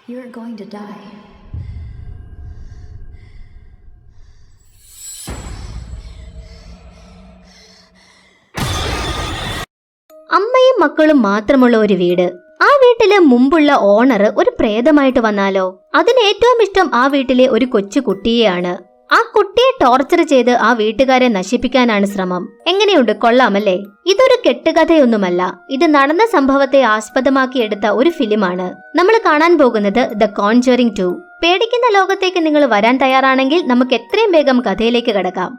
You're going to die. അമ്മയും മക്കളും മാത്രമുള്ള ഒരു വീട്. ആ വീട്ടിലെ മുമ്പുള്ള ഓണർ ഒരു പ്രേതമായിട്ട് വന്നാലോ? അതിന് ഏറ്റവും ഇഷ്ടം ആ വീട്ടിലെ ഒരു കൊച്ചു കുട്ടിയെയാണ്. ആ കുട്ടിയെ ടോർച്ചർ ചെയ്ത് ആ വീട്ടുകാരെ നശിപ്പിക്കാനാണ് ശ്രമം. എങ്ങനെയുണ്ട്, കൊള്ളാമല്ലേ? ഇതൊരു കെട്ടുകഥയൊന്നുമല്ല. ഇത് നടന്ന സംഭവത്തെ ആസ്പദമാക്കി എടുത്ത ഒരു ഫിലിമാണ്. നമ്മൾ കാണാൻ പോകുന്നത് ദ കോൺജറിംഗ് 2. പേടിക്കുന്ന ലോകത്തേക്ക് നിങ്ങൾ വരാൻ തയ്യാറാണെങ്കിൽ നമുക്ക് എത്രയും വേഗം കഥയിലേക്ക് കടക്കാം.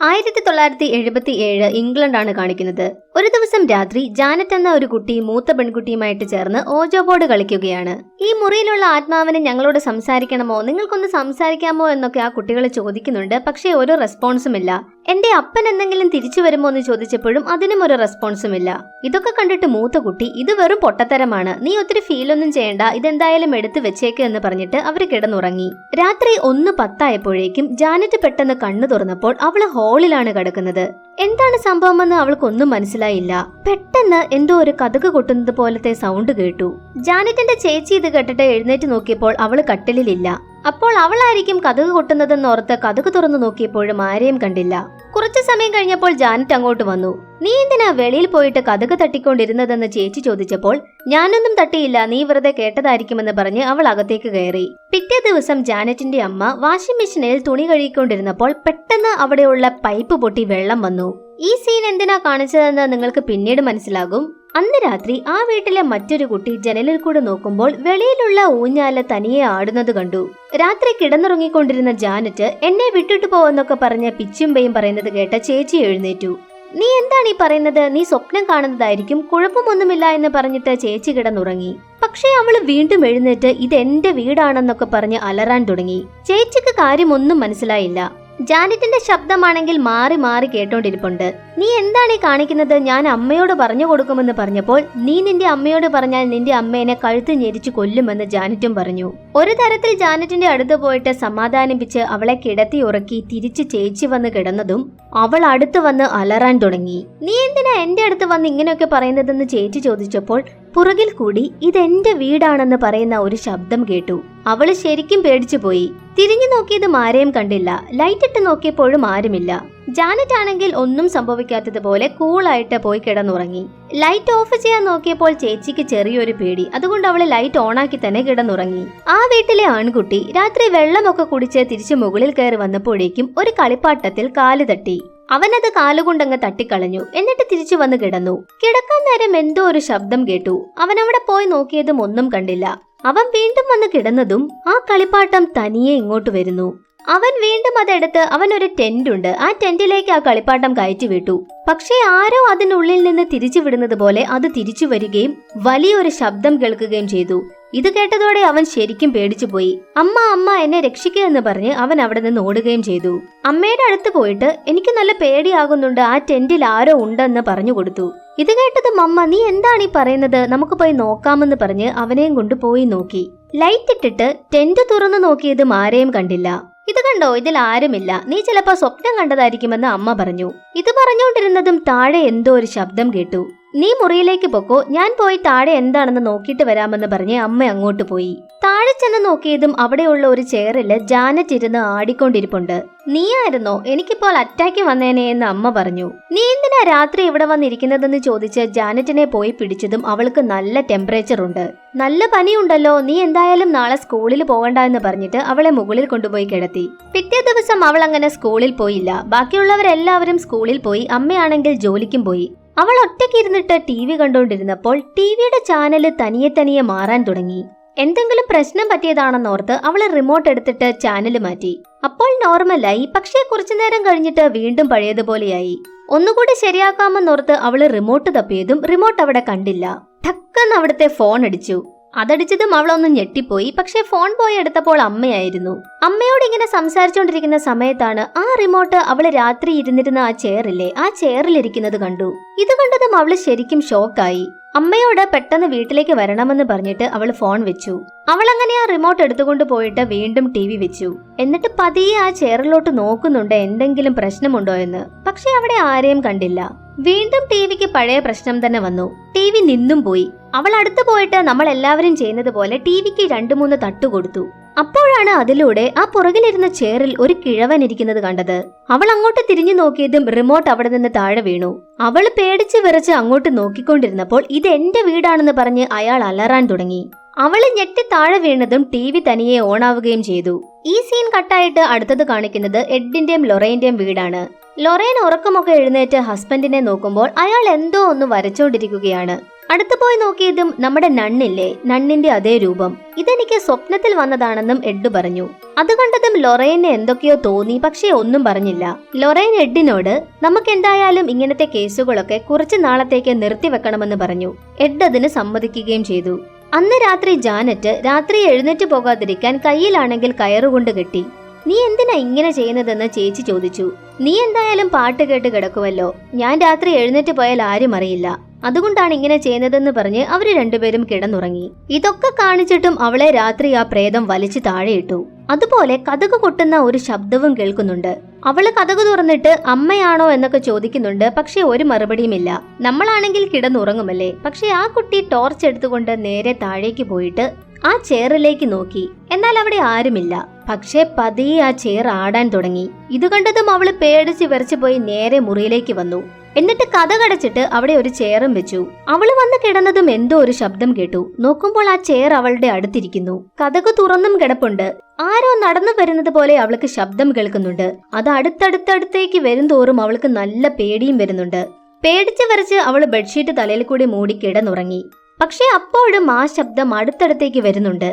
ആയിരത്തി 1977 ഇംഗ്ലണ്ടാണ് കാണിക്കുന്നത്. ഒരു ദിവസം രാത്രി ജാനറ്റ് എന്ന ഒരു കുട്ടി മൂത്ത പെൺകുട്ടിയുമായിട്ട് ചേർന്ന് ഓജോ ബോർഡ് കളിക്കുകയാണ്. ഈ മുറിയിലുള്ള ആത്മാവിന് ഞങ്ങളോട് സംസാരിക്കണമോ, നിങ്ങൾക്കൊന്ന് സംസാരിക്കാമോ എന്നൊക്കെ ആ കുട്ടികൾ ചോദിക്കുന്നുണ്ട്. പക്ഷേ ഒരു റെസ്പോൺസും ഇല്ല. എന്റെ അപ്പൻ എന്തെങ്കിലും തിരിച്ചു വരുമോ എന്ന് ചോദിച്ചപ്പോഴും അതിനും ഒരു റെസ്പോൺസും ഇല്ല. ഇതൊക്കെ കണ്ടിട്ട് മൂത്ത കുട്ടി, ഇത് വെറും പൊട്ടത്തരമാണ്, നീ ഒത്തിരി ഫീലൊന്നും ചെയ്യണ്ട, ഇതെന്തായാലും എടുത്തു വെച്ചേക്ക് എന്ന് പറഞ്ഞിട്ട് അവര് കിടന്നുറങ്ങി. രാത്രി 1:10 ജാനറ്റ് പെട്ടെന്ന് കണ്ണു തുറന്നപ്പോൾ അവള് ഹാളിലാണ് കിടക്കുന്നത്. എന്താണ് സംഭവമെന്ന് അവൾക്കൊന്നും മനസ്സിലായില്ല. പെട്ടെന്ന് എന്തോ ഒരു കതക് കൊട്ടുന്നത് പോലത്തെ സൗണ്ട് കേട്ടു. ജാനറ്റിന്റെ ചേച്ചി ഇത് കേട്ടിട്ട് എഴുന്നേറ്റ് നോക്കിയപ്പോൾ അവള് കട്ടിലിലില്ല. അപ്പോൾ അവളായിരിക്കും കതക് കൊട്ടുന്നതെന്നോർത്ത് കതക് തുറന്നു നോക്കിയപ്പോഴും ആരെയും കണ്ടില്ല. കുറച്ചു സമയം കഴിഞ്ഞപ്പോൾ ജാനറ്റ് അങ്ങോട്ട് വന്നു. നീ എന്തിനാ വെളിയിൽ പോയിട്ട് കതക് തട്ടിക്കൊണ്ടിരുന്നതെന്ന് ചേച്ചി ചോദിച്ചപ്പോൾ ഞാനൊന്നും തട്ടിയില്ല, നീ വെറുതെ കേട്ടതായിരിക്കുമെന്ന് പറഞ്ഞ് അവൾ അകത്തേക്ക് കയറി. പിറ്റേ ദിവസം ജാനറ്റിന്റെ അമ്മ വാഷിംഗ് മെഷീനിൽ തുണി കഴുകിക്കൊണ്ടിരുന്നപ്പോൾ പെട്ടെന്ന് അവിടെയുള്ള പൈപ്പ് പൊട്ടി വെള്ളം വന്നു. ഈ സീൻ എന്തിനാ കാണിച്ചതെന്ന് നിങ്ങൾക്ക് പിന്നീട് മനസ്സിലാകും. അന്ന് രാത്രി ആ വീട്ടിലെ മറ്റൊരു കുട്ടി ജനലിൽ കൂടെ നോക്കുമ്പോൾ വെളിയിലുള്ള ഊഞ്ഞാല് തനിയെ ആടുന്നത് കണ്ടു. രാത്രി കിടന്നുറങ്ങിക്കൊണ്ടിരുന്ന ജാനറ്റ് എന്നെ വിട്ടിട്ട് പോവെന്നൊക്കെ പറഞ്ഞ് പിച്ചുമ്പയും പറയുന്നത് കേട്ട ചേച്ചി എഴുന്നേറ്റു. നീ എന്താണ് ഈ പറയുന്നത്? നീ സ്വപ്നം കാണുന്നതായിരിക്കും, കുഴപ്പമൊന്നുമില്ല എന്ന് പറഞ്ഞിട്ട് ചേച്ചി കിടന്നുറങ്ങി. പക്ഷേ അവള് വീണ്ടും എഴുന്നേറ്റ് ഇത് എന്റെ വീടാണെന്നൊക്കെ പറഞ്ഞ് അലറാൻ തുടങ്ങി. ചേച്ചിക്ക് കാര്യമൊന്നും മനസ്സിലായില്ല. ജാനറ്റിന്റെ ശബ്ദമാണെങ്കിൽ മാറി മാറി കേട്ടോണ്ടിരിപ്പുണ്ട്. നീ എന്താണ് ഈ കാണിക്കുന്നത്? ഞാൻ അമ്മയോട് പറഞ്ഞു കൊടുക്കുമെന്ന് പറഞ്ഞപ്പോൾ നീ നിന്റെ അമ്മയോട് പറഞ്ഞാൽ നിന്റെ അമ്മേനെ കഴുത്ത് ഞെരിച്ചു കൊല്ലുമെന്ന് ജാനറ്റും പറഞ്ഞു. ഒരു തരത്തിൽ ജാനറ്റിന്റെ അടുത്ത് പോയിട്ട് സമാധാനിപ്പിച്ച് അവളെ കിടത്തി ഉറക്കി തിരിച്ച് ചേച്ചി വന്ന് കിടന്നതും അവൾ അടുത്ത് വന്ന് അലറാൻ തുടങ്ങി. നീ എന്തിനാ എന്റെ അടുത്ത് വന്ന് ഇങ്ങനെയൊക്കെ പറയുന്നതെന്ന് ചേച്ചി ചോദിച്ചപ്പോൾ പുറകിൽ കൂടി ഇതെന്റെ വീടാണെന്ന് പറയുന്ന ഒരു ശബ്ദം കേട്ടു. അവള് ശരിക്കും പേടിച്ചു പോയി. തിരിഞ്ഞു നോക്കിയതും ആരെയും കണ്ടില്ല. ലൈറ്റ് ഇട്ട് നോക്കിയപ്പോഴും ആരുമില്ല. ജാനറ്റ് ആണെങ്കിൽ ഒന്നും സംഭവിക്കാത്തതുപോലെ കൂളായിട്ട് പോയി കിടന്നുറങ്ങി. ലൈറ്റ് ഓഫ് ചെയ്യാൻ നോക്കിയപ്പോൾ ചേച്ചിക്ക് ചെറിയൊരു പേടി. അതുകൊണ്ട് അവള് ലൈറ്റ് ഓണാക്കി തന്നെ കിടന്നുറങ്ങി. ആ വീട്ടിലെ ആൺകുട്ടി രാത്രി വെള്ളമൊക്കെ കുടിച്ച് തിരിച്ചു മുകളിൽ കയറി വന്നപ്പോഴേക്കും ഒരു കളിപ്പാട്ടത്തിൽ കാല് തട്ടി. അവനത് കാലുകൊണ്ടങ്ങ് തട്ടിക്കളഞ്ഞു. എന്നിട്ട് തിരിച്ചു വന്ന് കിടന്നു. കിടക്കാൻ നേരം എന്തോ ഒരു ശബ്ദം കേട്ടു. അവൻ അവിടെ പോയി നോക്കിയതും ഒന്നും കണ്ടില്ല. അവൻ വീണ്ടും വന്ന് കിടന്നതും ആ കളിപ്പാട്ടം തനിയെ ഇങ്ങോട്ട് വരുന്നു. അവൻ വീണ്ടും അതെടുത്ത് അവൻ ഒരു ടെന്റ് ഉണ്ട്, ആ ടെന്റിലേക്ക് ആ കളിപ്പാട്ടം കയറ്റി വിട്ടു. പക്ഷേ ആരോ അതിനുള്ളിൽ നിന്ന് തിരിച്ചു വിടുന്നത് പോലെ അത് തിരിച്ചു വരികയും വലിയൊരു ശബ്ദം കേൾക്കുകയും ചെയ്തു. ഇത് കേട്ടതോടെ അവൻ ശരിക്കും പേടിച്ചു പോയി. അമ്മ അമ്മ എന്നെ രക്ഷിക്കുക എന്ന് പറഞ്ഞ് അവൻ അവിടെ നിന്ന് ഓടുകയും ചെയ്തു. അമ്മയുടെ അടുത്ത് പോയിട്ട് എനിക്ക് നല്ല പേടിയാകുന്നുണ്ട്, ആ ടെന്റിൽ ആരോ ഉണ്ടെന്ന് പറഞ്ഞു കൊടുത്തു. ഇത് കേട്ടതും അമ്മ നീ എന്താണ് ഈ പറയുന്നത്, നമുക്ക് പോയി നോക്കാമെന്ന് പറഞ്ഞ് അവനെയും കൊണ്ട് പോയി നോക്കി. ലൈറ്റ് ഇട്ടിട്ട് ടെന്റ് തുറന്നു നോക്കിയതും ആരെയും കണ്ടില്ല. ഇത് കണ്ടോ, ഇതിൽ ആരുമില്ല, നീ ചിലപ്പോ സ്വപ്നം കണ്ടതായിരിക്കുമെന്ന് അമ്മ പറഞ്ഞു. ഇത് പറഞ്ഞുകൊണ്ടിരുന്നതും താഴെ എന്തോ ഒരു ശബ്ദം കേട്ടു. നീ മുറിയിലേക്ക് പൊക്കോ, ഞാൻ പോയി താഴെ എന്താണെന്ന് നോക്കിയിട്ട് വരാമെന്ന് പറഞ്ഞ് അമ്മ അങ്ങോട്ട് പോയി. താഴെ ചെന്ന് നോക്കിയതും അവിടെയുള്ള ഒരു ചെയറില് ജാനറ്റ് ഇരുന്ന് ആടിക്കൊണ്ടിരിപ്പുണ്ട്. നീയായിരുന്നോ? എനിക്കിപ്പോൾ അറ്റാക്ക് വന്നേനെ എന്ന് അമ്മ പറഞ്ഞു. നീ എന്തിനാ രാത്രി ഇവിടെ വന്നിരിക്കുന്നതെന്ന് ചോദിച്ച് ജാനറ്റിനെ പോയി പിടിച്ചതും അവൾക്ക് നല്ല ടെമ്പറേച്ചർ ഉണ്ട്. നല്ല പനിയുണ്ടല്ലോ, നീ എന്തായാലും നാളെ സ്കൂളിൽ പോകണ്ട എന്ന് പറഞ്ഞിട്ട് അവളെ മുകളിൽ കൊണ്ടുപോയി കിടത്തി. പിറ്റേ ദിവസം അവൾ അങ്ങനെ സ്കൂളിൽ പോയില്ല. ബാക്കിയുള്ളവരെല്ലാവരും സ്കൂളിൽ പോയി. അമ്മയാണെങ്കിൽ ജോലിക്കും പോയി. അവൾ ഒറ്റയ്ക്ക് ഇരുന്നിട്ട് TV കണ്ടുകൊണ്ടിരുന്നപ്പോൾ ടിവിയുടെ ചാനല് തനിയെ മാറാൻ തുടങ്ങി. എന്തെങ്കിലും പ്രശ്നം പറ്റിയതാണെന്നോർത്ത് അവള് റിമോട്ട് എടുത്തിട്ട് ചാനല് മാറ്റി. അപ്പോൾ നോർമലായി. പക്ഷേ കുറച്ചു നേരം കഴിഞ്ഞിട്ട് വീണ്ടും പഴയതുപോലെയായി. ഒന്നുകൂടി ശരിയാക്കാമെന്നോർത്ത് അവള് റിമോട്ട് തപ്പിയതും റിമോട്ട് അവിടെ കണ്ടില്ല. ടക്കെന്ന് അവിടുത്തെ ഫോൺ അടിച്ചു. അതടിച്ചതും അവളൊന്ന് ഞെട്ടിപ്പോയി. പക്ഷെ ഫോൺ പോയി എടുത്തപ്പോൾ അമ്മയായിരുന്നു. അമ്മയോട് ഇങ്ങനെ സംസാരിച്ചോണ്ടിരിക്കുന്ന സമയത്താണ് ആ റിമോട്ട് അവള് രാത്രി ഇരുന്നിരുന്ന ആ ചെയറില്ലേ, ആ ചെയറിലിരിക്കുന്നത് കണ്ടു. ഇത് കണ്ടതും അവള് ശരിക്കും ഷോക്കായി. അമ്മയോട് പെട്ടെന്ന് വീട്ടിലേക്ക് വരണമെന്ന് പറഞ്ഞിട്ട് അവൾ ഫോൺ വെച്ചു. അവൾ അങ്ങനെ ആ റിമോട്ട് എടുത്തുകൊണ്ട് പോയിട്ട് വീണ്ടും TV വെച്ചു. എന്നിട്ട് പതിയെ ആ ചെയറിലോട്ട് നോക്കുന്നുണ്ട് എന്തെങ്കിലും പ്രശ്നമുണ്ടോ എന്ന്. പക്ഷെ അവിടെ ആരെയും കണ്ടില്ല. വീണ്ടും TVക്ക് പഴയ പ്രശ്നം തന്നെ വന്നു. TV നിന്നും പോയി. അവൾ അടുത്ത് പോയിട്ട് നമ്മൾ എല്ലാവരും ചെയ്യുന്നത് പോലെ TVക്ക് 2-3 തട്ടു കൊടുത്തു. അപ്പോഴാണ് അതിലൂടെ ആ പുറകിലിരുന്ന ചെയറിൽ ഒരു കിഴവൻ ഇരിക്കുന്നത് കണ്ടത്. അവൾ അങ്ങോട്ട് തിരിഞ്ഞു നോക്കിയതും റിമോട്ട് അവിടെ നിന്ന് താഴെ വീണു. അവൾ പേടിച്ച് വിറച്ച് അങ്ങോട്ട് നോക്കിക്കൊണ്ടിരുന്നപ്പോൾ ഇത് എന്റെ വീടാണെന്ന് പറഞ്ഞ് അയാൾ അലറാൻ തുടങ്ങി. അവള് ഞെട്ടി താഴെ വീണതും TV തനിയെ ഓണാവുകയും ചെയ്തു. ഈ സീൻ കട്ടായിട്ട് അടുത്തത് കാണിക്കുന്നത് എഡിന്റെയും ലൊറൈന്റെയും വീടാണ്. ലൊറൈൻ ഉറക്കമൊക്കെ എഴുന്നേറ്റ് ഹസ്ബൻഡിനെ നോക്കുമ്പോൾ അയാൾ എന്തോ ഒന്ന് വരച്ചോണ്ടിരിക്കുകയാണ്. അടുത്തു പോയി നോക്കിയതും നമ്മുടെ നണ്ണില്ലേ, നണ്ണിന്റെ അതേ രൂപം. ഇതെനിക്ക് സ്വപ്നത്തിൽ വന്നതാണെന്നും എഡ് പറഞ്ഞു. അത് കണ്ടതും ലൊറൈന് എന്തൊക്കെയോ തോന്നി, പക്ഷെ ഒന്നും പറഞ്ഞില്ല. ലൊറൈൻ എഡിനോട് നമുക്ക് എന്തായാലും ഇങ്ങനത്തെ കേസുകളൊക്കെ കുറച്ചു നാളത്തേക്ക് നിർത്തിവെക്കണമെന്ന് പറഞ്ഞു. എഡ് അതിന് സമ്മതിക്കുകയും ചെയ്തു. അന്ന് രാത്രി ജാനറ്റ് രാത്രി എഴുന്നേറ്റ് പോകാതിരിക്കാൻ കയ്യിലാണെങ്കിൽ കയറുകൊണ്ട് കെട്ടി. നീ എന്തിനാ ഇങ്ങനെ ചെയ്യുന്നതെന്ന് ചേച്ചി ചോദിച്ചു. നീ എന്തായാലും പാട്ട് കേട്ട് കിടക്കുമല്ലോ, ഞാൻ രാത്രി എഴുന്നേറ്റ് പോയാൽ ആരും അറിയില്ല, അതുകൊണ്ടാണ് ഇങ്ങനെ ചെയ്യുന്നതെന്ന് പറഞ്ഞ് അവര് രണ്ടുപേരും കിടന്നുറങ്ങി. ഇതൊക്കെ കാണിച്ചിട്ടും അവളെ രാത്രി ആ പ്രേതം വലിച്ചു താഴെയിട്ടു. അതുപോലെ കതക് കൊട്ടുന്ന ഒരു ശബ്ദവും കേൾക്കുന്നുണ്ട്. അവള് കതക് തുറന്നിട്ട് അമ്മയാണോ എന്നൊക്കെ ചോദിക്കുന്നുണ്ട്. പക്ഷെ ഒരു മറുപടിയുമില്ല. നമ്മളാണെങ്കിൽ കിടന്നുറങ്ങുമല്ലേ. പക്ഷെ ആ കുട്ടി ടോർച്ച് എടുത്തുകൊണ്ട് നേരെ താഴേക്ക് പോയിട്ട് ആ ചെയറിലേക്ക് നോക്കി. എന്നാൽ അവിടെ ആരുമില്ല. പക്ഷെ പതിയെ ആ ചെയർ ആടാൻ തുടങ്ങി. ഇത് കണ്ടതും അവള് പേടിച്ച് വിറച്ചു പോയി നേരെ മുറിയിലേക്ക് വന്നു. എന്നിട്ട് കതകടച്ചിട്ട് അവിടെ ഒരു ചെയറും വെച്ചു. അവള് വന്ന് കിടന്നതും എന്തോ ഒരു ശബ്ദം കേട്ടു. നോക്കുമ്പോൾ ആ ചെയർ അവളുടെ അടുത്തിരിക്കുന്നു. കതക് തുറന്നും കിടപ്പുണ്ട്. ആരോ നടന്നു വരുന്നത് പോലെ അവൾക്ക് ശബ്ദം കേൾക്കുന്നുണ്ട്. അത് അടുത്തടുത്തടുത്തേക്ക് വരും തോറും അവൾക്ക് നല്ല പേടിയും വരുന്നുണ്ട്. പേടിച്ച് വിറച്ച് അവള് ബെഡ്ഷീറ്റ് തലയിൽ കൂടി മൂടി കിടന്നുറങ്ങി. പക്ഷെ അപ്പോഴും ആ ശബ്ദം അടുത്തടുത്തേക്ക് വരുന്നുണ്ട്.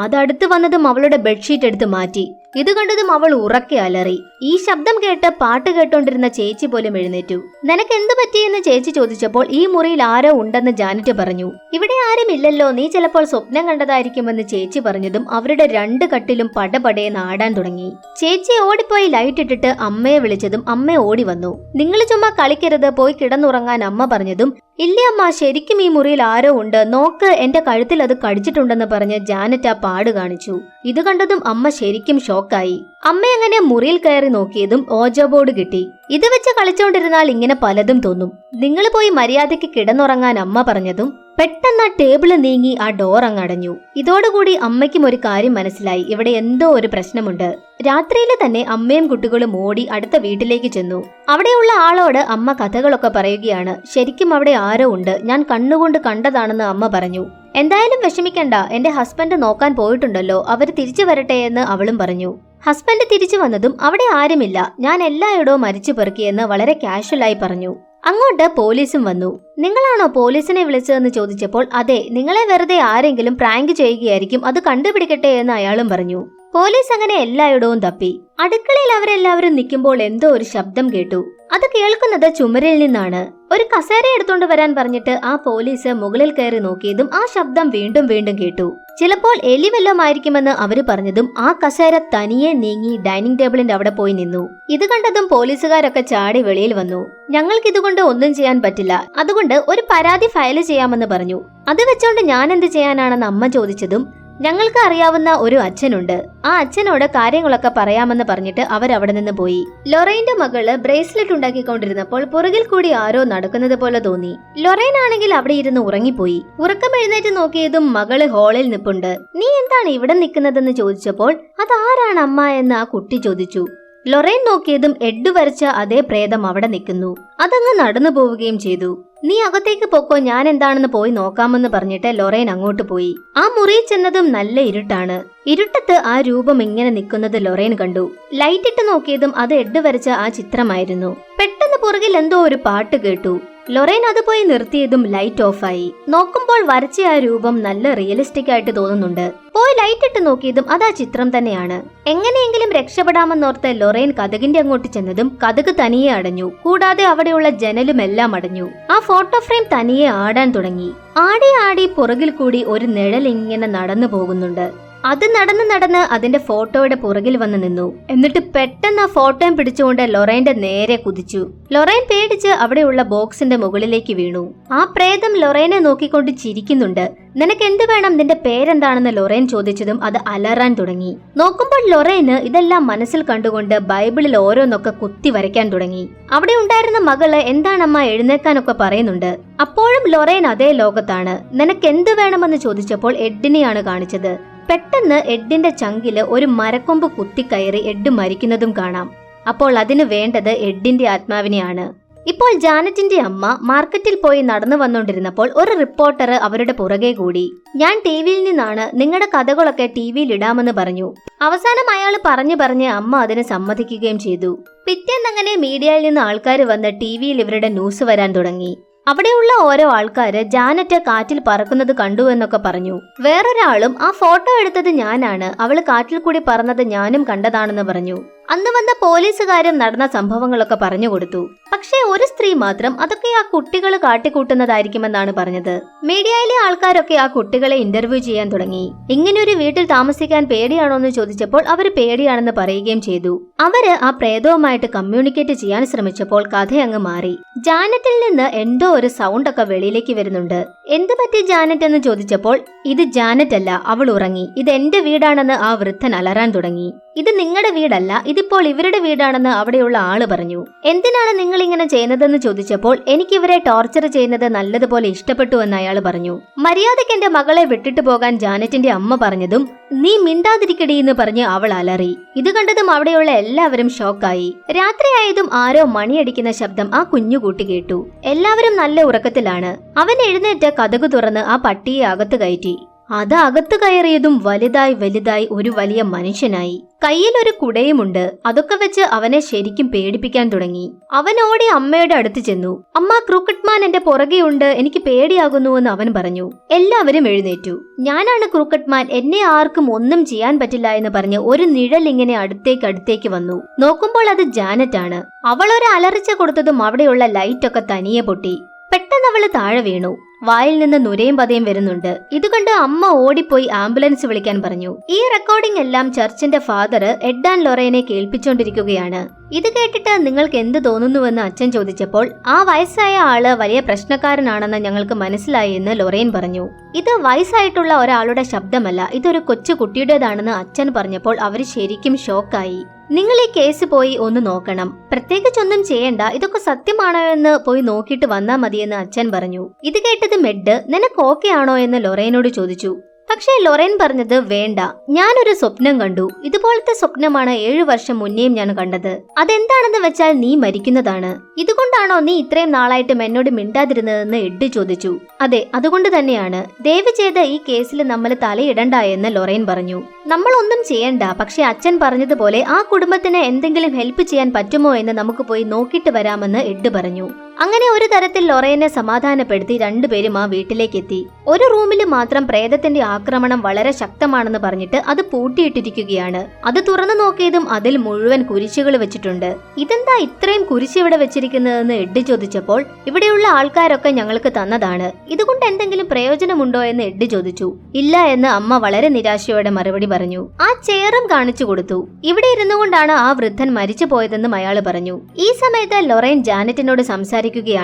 അതടുത്ത് വന്നതും അവളുടെ ബെഡ്ഷീറ്റ് എടുത്ത് മാറ്റി. ഇത് കണ്ടതും അവൾ ഉറക്കെ അലറി. ഈ ശബ്ദം കേട്ട് പാട്ട് കേട്ടോണ്ടിരുന്ന ചേച്ചി പോലും എഴുന്നേറ്റു. നിനക്ക് എന്ത് പറ്റിയെന്ന് ചേച്ചി ചോദിച്ചപ്പോൾ ഈ മുറിയിൽ ആരോ ഉണ്ടെന്ന് ജാനറ്റ് പറഞ്ഞു. ഇവിടെ ആരും ഇല്ലല്ലോ, നീ ചിലപ്പോൾ സ്വപ്നം കണ്ടതായിരിക്കുമെന്ന് ചേച്ചി പറഞ്ഞതും അവരുടെ 2 കട്ടിലും പടപടയെന്ന് ആടാൻ തുടങ്ങി. ചേച്ചി ഓടിപ്പോയി ലൈറ്റ് ഇട്ടിട്ട് അമ്മയെ വിളിച്ചതും അമ്മ ഓടി വന്നു. നിങ്ങൾ ചുമ്മാ കളിക്കരുത്, പോയി കിടന്നുറങ്ങാൻ അമ്മ പറഞ്ഞതും ഇല്ലേ അമ്മ, ശരിക്കും ഈ മുറിയിൽ ആരോ ഉണ്ട്, നോക്ക് എന്റെ കഴുത്തിൽ അത് കടിച്ചിട്ടുണ്ടെന്ന് പറഞ്ഞ് ജാനറ്റ് ആ പാട് കാണിച്ചു. ഇത് കണ്ടതും അമ്മ ശരിക്കും ഷോക്കായി. അമ്മ അങ്ങനെ മുറിയിൽ കയറി നോക്കിയതും ഓജോ ബോർഡ് കിട്ടി. ഇത് വെച്ച് കളിച്ചോണ്ടിരുന്നാൽ ഇങ്ങനെ പലതും തോന്നും. നിങ്ങൾ പോയി മര്യാദയ്ക്ക് കിടന്നുറങ്ങാൻ അമ്മ പറഞ്ഞതും പെട്ടെന്ന് ആ ടേബിള് നീങ്ങി ആ ഡോർ അങ്ങടഞ്ഞു. ഇതോടുകൂടി അമ്മയ്ക്കും ഒരു കാര്യം മനസ്സിലായി, ഇവിടെ എന്തോ ഒരു പ്രശ്നമുണ്ട്. രാത്രിയില് തന്നെ അമ്മയും കുട്ടികളും ഓടി അടുത്ത വീട്ടിലേക്ക് ചെന്നു. അവിടെയുള്ള ആളോട് അമ്മ കഥകളൊക്കെ പറയുകയാണ്. ശരിക്കും അവിടെ ആരോ ഉണ്ട്, ഞാൻ കണ്ണുകൊണ്ട് കണ്ടതാണെന്ന് അമ്മ പറഞ്ഞു. എന്തായാലും വിഷമിക്കണ്ട, എന്റെ ഹസ്ബൻഡ് നോക്കാൻ പോയിട്ടുണ്ടല്ലോ, അവര് തിരിച്ചു വരട്ടെ എന്ന് അവളും പറഞ്ഞു. ഹസ്ബൻഡ് തിരിച്ചു വന്നതും അവിടെ ആരുമില്ല, ഞാൻ എല്ലായിടവും മരിച്ചു പെറുക്കിയെന്ന് വളരെ കാഷ്വലായി പറഞ്ഞു. അങ്ങോട്ട് പോലീസും വന്നു. നിങ്ങളാണോ പോലീസിനെ വിളിച്ചതെന്ന് ചോദിച്ചപ്പോൾ അതെ, നിങ്ങളെ വെറുതെ ആരെങ്കിലും പ്രാങ്ക് ചെയ്യുകയായിരിക്കും, അത് കണ്ടുപിടിക്കട്ടെ എന്ന് അയാളും പറഞ്ഞു. പോലീസ് അങ്ങനെ എല്ലായിടവും തപ്പി. അടുക്കളയിൽ അവരെല്ലാവരും നിൽക്കുമ്പോൾ എന്തോ ഒരു ശബ്ദം കേട്ടു. അത് കേൾക്കുന്നത് ചുമരിൽ നിന്നാണ്. ഒരു കസേര എടുത്തോണ്ട് വരാൻ പറഞ്ഞിട്ട് ആ പോലീസ് മുകളിൽ കയറി നോക്കിയതും ആ ശബ്ദം വീണ്ടും വീണ്ടും കേട്ടു. ചിലപ്പോൾ എലി വല്ലമായിരിക്കുമെന്ന് അവര് പറഞ്ഞതും ആ കസേര തനിയെ നീങ്ങി ഡൈനിങ് ടേബിളിന്റെ അവിടെ പോയി നിന്നു. ഇത് കണ്ടതും പോലീസുകാരൊക്കെ ചാടി വെളിയിൽ വന്നു. ഞങ്ങൾക്ക് ഇതുകൊണ്ട് ഒന്നും ചെയ്യാൻ പറ്റില്ല, അതുകൊണ്ട് ഒരു പരാതി ഫയൽ ചെയ്യാമെന്ന് പറഞ്ഞു. അത് വെച്ചോണ്ട് ഞാൻ എന്ത് ചെയ്യാനാണെന്ന് അമ്മ ചോദിച്ചതും ഞങ്ങൾക്ക് അറിയാവുന്ന ഒരു അച്ഛനുണ്ട്, ആ അച്ഛനോട് കാര്യങ്ങളൊക്കെ പറയാമെന്ന് പറഞ്ഞിട്ട് അവരവിടെ നിന്ന് പോയി. ലൊറൈന്റെ മകള് ബ്രേസ്ലെറ്റ് ഉണ്ടാക്കിക്കൊണ്ടിരുന്നപ്പോൾ പുറകിൽ കൂടി ആരോ നടക്കുന്നത് പോലെ തോന്നി. ലൊറൈൻ ആണെങ്കിൽ അവിടെ ഇരുന്ന് ഉറങ്ങിപ്പോയി. ഉറക്കം എഴുന്നേറ്റ് നോക്കിയതും മകള് ഹാളിൽ നിൽപ്പുണ്ട്. നീ എന്താണ് ഇവിടെ നിൽക്കുന്നതെന്ന് ചോദിച്ചപ്പോൾ അതാരാണ് അമ്മ എന്ന് ആ കുട്ടി ചോദിച്ചു. ലൊറൈൻ നോക്കിയതും എഡ് വരച്ച അതേ പ്രേതം അവിടെ നിൽക്കുന്നു. അതങ്ങ് നടന്നു പോവുകയും ചെയ്തു. നീ അകത്തേക്ക് പോക്കോ, ഞാൻ എന്താണെന്ന് പോയി നോക്കാമെന്ന് പറഞ്ഞിട്ട് ലൊറൈൻ അങ്ങോട്ട് പോയി. ആ മുറിയിൽ ചെന്നതും നല്ല ഇരുട്ടാണ്. ഇരുട്ടത്ത് ആ രൂപം ഇങ്ങനെ നിൽക്കുന്നത് ലൊറൈൻ കണ്ടു. ലൈറ്റ് ഇട്ട് നോക്കിയതും അത് എഡ് വരച്ച ആ ചിത്രമായിരുന്നു. പെട്ടെന്ന് പുറകിൽ എന്തോ ഒരു പാട്ട് കേട്ടു. ലൊറൈൻ അത് പോയി നിർത്തിയതും ലൈറ്റ് ഓഫായി. നോക്കുമ്പോൾ വരച്ച ആ രൂപം നല്ല റിയലിസ്റ്റിക് ആയിട്ട് തോന്നുന്നുണ്ട്. പോയി ലൈറ്റ് ഇട്ട് നോക്കിയതും അതാ ചിത്രം തന്നെയാണ്. എങ്ങനെയെങ്കിലും രക്ഷപ്പെടാമെന്നോർത്ത് ലൊറൈൻ കതകിന്റെ അങ്ങോട്ട് ചെന്നതും കതക് തനിയെ അടഞ്ഞു. കൂടാതെ അവിടെയുള്ള ജനലും എല്ലാം അടഞ്ഞു. ആ ഫോട്ടോ ഫ്രെയിം തനിയെ ആടാൻ തുടങ്ങി. ആടി ആടി പുറകിൽ കൂടി ഒരു നിഴൽ ഇങ്ങനെ നടന്നു പോകുന്നുണ്ട്. അത് നടന്ന് അതിന്റെ ഫോട്ടോയുടെ പുറകിൽ വന്ന് നിന്നു. എന്നിട്ട് പെട്ടെന്ന് ആ ഫോട്ടോയും പിടിച്ചുകൊണ്ട് ലൊറൈന്റെ നേരെ കുതിച്ചു. ലൊറൈൻ പേടിച്ച് അവിടെയുള്ള ബോക്സിന്റെ മുകളിലേക്ക് വീണു. ആ പ്രേതം ലൊറൈനെ നോക്കിക്കൊണ്ട് ചിരിക്കുന്നുണ്ട്. നിനക്ക് എന്ത് വേണം, നിന്റെ പേരെന്താണെന്ന് ലൊറൈൻ ചോദിച്ചതും അത് അലറാൻ തുടങ്ങി. നോക്കുമ്പോൾ ലൊറൈന് ഇതെല്ലാം മനസ്സിൽ കണ്ടുകൊണ്ട് ബൈബിളിൽ ഓരോന്നൊക്കെ കുത്തി വരയ്ക്കാൻ തുടങ്ങി. അവിടെ ഉണ്ടായിരുന്ന മകള് എന്താണമ്മ എഴുന്നേക്കാനൊക്കെ പറയുന്നുണ്ട്. അപ്പോഴും ലൊറൈൻ അതേ ലോകത്താണ്. നിനക്ക് എന്ത് വേണമെന്ന് ചോദിച്ചപ്പോൾ എഡിനെയാണ് കാണിച്ചത്. പെട്ടെന്ന് എഡിന്റെ ചങ്കില് ഒരു മരക്കൊമ്പ് കുത്തിക്കയറി എഡ് മരിക്കുന്നതും കാണാം. അപ്പോൾ അതിന് വേണ്ടത് എഡിന്റെ ആത്മാവിനെയാണ്. ഇപ്പോൾ ജാനറ്റിന്റെ അമ്മ മാർക്കറ്റിൽ പോയി നടന്നു വന്നുകൊണ്ടിരുന്നപ്പോൾ ഒരു റിപ്പോർട്ടർ അവരുടെ പുറകെ കൂടി. ഞാൻ ടിവിയിൽ നിന്നാണ്, നിങ്ങളുടെ കഥകളൊക്കെ ടിവിയിൽ ഇടാമെന്ന് പറഞ്ഞു. അവസാനം അയാൾ പറഞ്ഞ് അമ്മ അതിന് സമ്മതിക്കുകയും ചെയ്തു. പിറ്റേന്നങ്ങനെ മീഡിയയിൽ നിന്ന് ആൾക്കാർ വന്ന് ടിവിയിൽ ഇവരുടെ ന്യൂസ് വരാൻ തുടങ്ങി. അവിടെയുള്ള ഓരോ ആൾക്കാര് ജാനറ്റ് കാറ്റിൽ പറക്കുന്നത് കണ്ടു എന്നൊക്കെ പറഞ്ഞു. വേറൊരാളും ആ ഫോട്ടോ എടുത്തത് ഞാനാണ്, അവള് കാറ്റിൽ കൂടി പറന്നത് ഞാനും കണ്ടതാണെന്ന് പറഞ്ഞു. അന്ന് വന്ന പോലീസുകാരും നടന്ന സംഭവങ്ങളൊക്കെ പറഞ്ഞു കൊടുത്തു. പക്ഷേ ഒരു സ്ത്രീ മാത്രം അതൊക്കെ ആ കുട്ടികൾ കാട്ടിക്കൂട്ടുന്നതായിരിക്കുമെന്നാണ് പറഞ്ഞത്. മീഡിയയിലെ ആൾക്കാരൊക്കെ ആ കുട്ടികളെ ഇന്റർവ്യൂ ചെയ്യാൻ തുടങ്ങി. ഇങ്ങനൊരു വീട്ടിൽ താമസിക്കാൻ പേടിയാണോ എന്ന് ചോദിച്ചപ്പോൾ അവര് പേടിയാണെന്ന് പറയുകയും ചെയ്തു. അവര് ആ പ്രേതവുമായിട്ട് കമ്മ്യൂണിക്കേറ്റ് ചെയ്യാൻ ശ്രമിച്ചപ്പോൾ കഥയങ്ങ് മാറി. ജാനറ്റിൽ നിന്ന് എന്തോ ഒരു സൗണ്ട് ഒക്കെ വെളിയിലേക്ക് വരുന്നുണ്ട്. എന്ത് പറ്റി ജാനറ്റ് എന്ന് ചോദിച്ചപ്പോൾ ഇത് ജാനറ്റ് അല്ല, അവൾ ഉറങ്ങി, ഇത് എന്റെ വീടാണെന്ന് ആ വൃദ്ധൻ അലറാൻ തുടങ്ങി. ഇത് നിങ്ങളുടെ വീടല്ല, ഇതിപ്പോൾ ഇവരുടെ വീടാണെന്ന് അവിടെയുള്ള ആള് പറഞ്ഞു. എന്തിനാണ് നിങ്ങൾ ഇങ്ങനെ ചെയ്യുന്നതെന്ന് ചോദിച്ചപ്പോൾ എനിക്ക് ഇവരെ ടോർച്ചർ ചെയ്യുന്നത് നല്ലതുപോലെ ഇഷ്ടപ്പെട്ടു എന്ന് അയാൾ പറഞ്ഞു. മര്യാദയ്ക്ക് എന്റെ മകളെ വിട്ടിട്ട് പോകാൻ ജാനറ്റിന്റെ അമ്മ പറഞ്ഞതും നീ മിണ്ടാതിരിക്കടി എന്ന് പറഞ്ഞ് അവൾ അലറി. ഇത് കണ്ടതും അവിടെയുള്ള എല്ലാവരും ഷോക്കായി. രാത്രിയായതും ആരോ മണിയടിക്കുന്ന ശബ്ദം ആ കുഞ്ഞുകൂട്ടി കേട്ടു. എല്ലാവരും നല്ല ഉറക്കത്തിലാണ്. അവൻ എഴുന്നേറ്റ് കതകു തുറന്ന് ആ പട്ടിയെ അകത്ത് കയറ്റി. അത് അകത്ത് കയറിയതും വലുതായി ഒരു വലിയ മനുഷ്യനായി. കയ്യിൽ ഒരു കുടയുമുണ്ട്. അതൊക്കെ വെച്ച് അവനെ ശരിക്കും പേടിപ്പിക്കാൻ തുടങ്ങി. അവൻ ഓടി അമ്മയുടെ അടുത്ത് ചെന്നു. അമ്മ, ക്രൂക്കറ്റ്മാൻ എന്റെ പുറകെയുണ്ട്, എനിക്ക് പേടിയാകുന്നുവെന്ന് അവൻ പറഞ്ഞു. എല്ലാവരും എഴുന്നേറ്റു. ഞാനാണ് ക്രൂക്കറ്റ്മാൻ, എന്നെ ആർക്കും ഒന്നും ചെയ്യാൻ പറ്റില്ല എന്ന് പറഞ്ഞ് ഒരു നിഴൽ ഇങ്ങനെ അടുത്തേക്ക് വന്നു. നോക്കുമ്പോൾ അത് ജാനറ്റ് ആണ്. അവൾ ഒരു അലറിച്ച കൊടുത്തതും അവിടെയുള്ള ലൈറ്റൊക്കെ തനിയെ പൊട്ടി. പെട്ടെന്ന് അവള് താഴെ വീണു. വായിൽ നിന്ന് നുരയും പതയും വരുന്നുണ്ട്. ഇത് കണ്ട് അമ്മ ഓടിപ്പോയി ആംബുലൻസ് വിളിക്കാൻ പറഞ്ഞു. ഈ റെക്കോർഡിംഗ് എല്ലാം ചർച്ചിന്റെ ഫാദർ എഡ് ആൻഡ് ലൊറൈനെ കേൾപ്പിച്ചുകൊണ്ടിരിക്കുകയാണ്. ഇത് കേട്ടിട്ട് നിങ്ങൾക്ക് എന്ത് തോന്നുന്നുവെന്ന് അച്ഛൻ ചോദിച്ചപ്പോൾ ആ വയസ്സായ ആള് വലിയ പ്രശ്നക്കാരനാണെന്ന് ഞങ്ങൾക്ക് മനസ്സിലായി എന്ന് ലൊറൈൻ പറഞ്ഞു. ഇത് വയസ്സായിട്ടുള്ള ഒരാളുടെ ശബ്ദമല്ല, ഇതൊരു കൊച്ചു കുട്ടിയുടേതാണെന്ന് അച്ഛൻ പറഞ്ഞപ്പോൾ അവര് ശരിക്കും ഷോക്കായി. നിങ്ങൾ ഈ കേസ് പോയി ഒന്ന് നോക്കണം, പ്രത്യേകിച്ചൊന്നും ചെയ്യണ്ട, ഇതൊക്കെ സത്യമാണോ എന്ന് പോയി നോക്കിയിട്ട് വന്നാ മതിയെന്ന് അച്ഛൻ പറഞ്ഞു. ഇത് കേട്ടത് മെഡ് നിനക്ക് ഓക്കെ ആണോ എന്ന് ലൊറൈനോട് ചോദിച്ചു. പക്ഷേ ലൊറൈൻ പറഞ്ഞത് വേണ്ട, ഞാനൊരു സ്വപ്നം കണ്ടു. ഇതുപോലത്തെ സ്വപ്നമാണ് 7 വർഷം മുന്നേയും ഞാൻ കണ്ടത്. അതെന്താണെന്ന് വെച്ചാൽ നീ മരിക്കുന്നതാണ്. ഇതുകൊണ്ടാണോ നീ ഇത്രയും നാളായിട്ടും എന്നോട് മിണ്ടാതിരുന്നതെന്ന് എഡ് ചോദിച്ചു. അതെ, അതുകൊണ്ട് തന്നെയാണ്. ദയവ് ചെയ്ത് ഈ കേസിൽ നമ്മൾ തലയിടണ്ട എന്ന് ലൊറൈൻ പറഞ്ഞു. നമ്മൾ ഒന്നും ചെയ്യണ്ട, പക്ഷെ അച്ഛൻ പറഞ്ഞതുപോലെ ആ കുടുംബത്തിന് എന്തെങ്കിലും ഹെൽപ്പ് ചെയ്യാൻ പറ്റുമോ എന്ന് നമുക്ക് പോയി നോക്കിയിട്ട് വരാമെന്ന് എഡ് പറഞ്ഞു. അങ്ങനെ ഒരു തരത്തിൽ ലൊറൈനെ സമാധാനപ്പെടുത്തി രണ്ടുപേരും ആ വീട്ടിലേക്ക് എത്തി. ഒരു റൂമിൽ മാത്രം പ്രേതത്തിന്റെ ആക്രമണം വളരെ ശക്തമാണെന്ന് പറഞ്ഞിട്ട് അത് പൂട്ടിയിട്ടിരിക്കുകയാണ്. അത് തുറന്നു നോക്കിയതും അതിൽ മുഴുവൻ കുരിശുകൾ വെച്ചിട്ടുണ്ട്. ഇതെന്താ ഇത്രയും കുരിശ് ഇവിടെ വെച്ചിരിക്കുന്നതെന്ന് എഡ് ചോദിച്ചപ്പോൾ ഇവിടെയുള്ള ആൾക്കാരൊക്കെ ഞങ്ങൾക്ക് തന്നതാണ്, ഇതുകൊണ്ട് എന്തെങ്കിലും പ്രയോജനമുണ്ടോ എന്ന് എഡ് ചോദിച്ചു. ഇല്ല എന്ന് അമ്മ വളരെ നിരാശയോടെ മറുപടി പറഞ്ഞു. ആ ചെയറും കാണിച്ചു കൊടുത്തു. ഇവിടെ ഇരുന്നുകൊണ്ടാണ് ആ വൃദ്ധൻ മരിച്ചു പോയതെന്നും അയാൾ പറഞ്ഞു. ഈ സമയത്ത് ലൊറൈൻ ജാനറ്റിനോട് സംസാരിക്കുകയാണ്.